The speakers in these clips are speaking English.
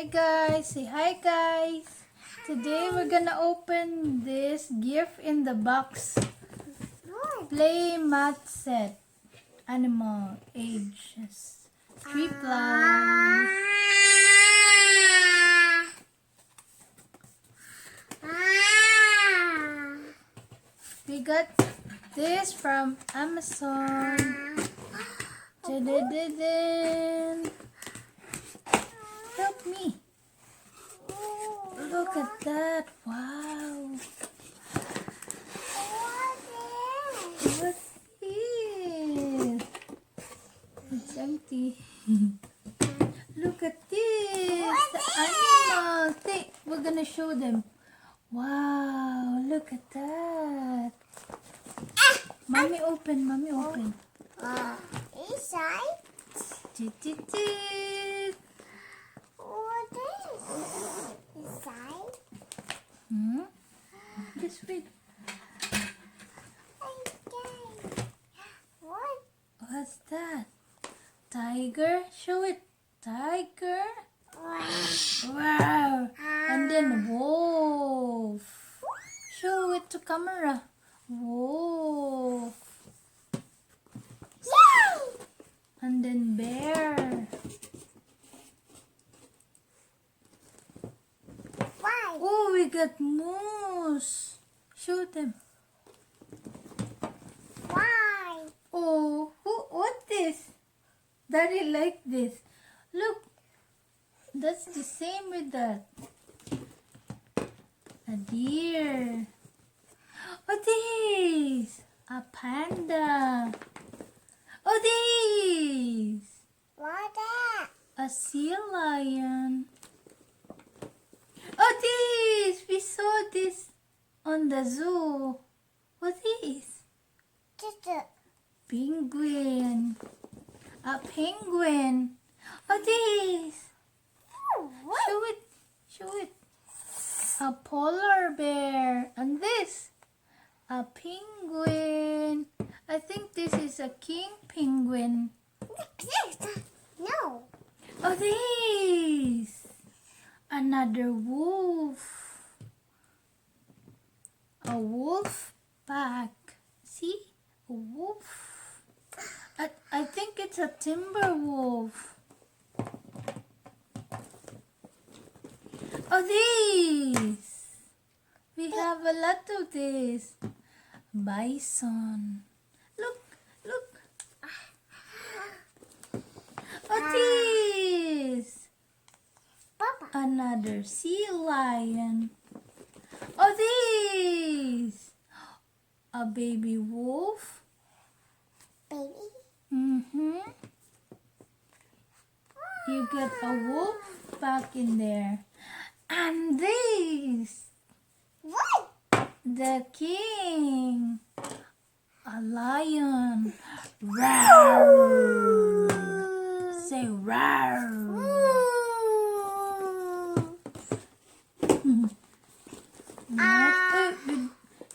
Hi guys, say hi guys. Today we're gonna open this gift in the box play mat set, animal ages 3+. We got this from Amazon. Da-da-da-da. Help me. Look at that. Wow. What's this? It's empty. Look at this. The animals. We're gonna show them. Wow. Look at that. Mommy open. Mommy open. Inside? What is inside? Just wait. Okay. What? What's that? Tiger? Show it. Tiger? Wow. And then wolf. Show it to camera. Wolf. Yay! And then bear. Why? Oh, we got moose. Show them. Why? Oh, what this? Daddy like this. Look, that's the same with that. A deer. Oh, this. A panda. Oh, this. What that? A sea lion. Oh, this. We saw this on the zoo. What is? Just a Penguin. A penguin. Oh, this. what? Show it. Show it. A polar bear. And this. A penguin. I think this is a king penguin. No. Oh, this. Another wolf. A wolf pack. See? A wolf. I think it's a timber wolf. Oh, this. We have a lot of this. Bison. Look, look. Oh, this. Papa. Another sea lion. Oh, this. A baby wolf. Baby. You got a wolf back in there. And this. What? The king. A lion. Roar. Say roar.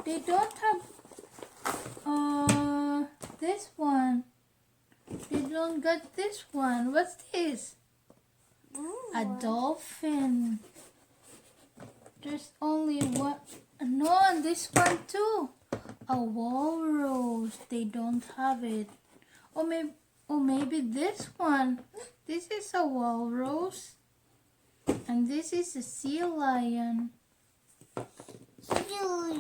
They don't have this one. They don't got this one. What's this? A dolphin. There's only one. No, and this one too. A walrus. They don't have it. Or maybe this one. This is a walrus. And this is a sea lion. Wow.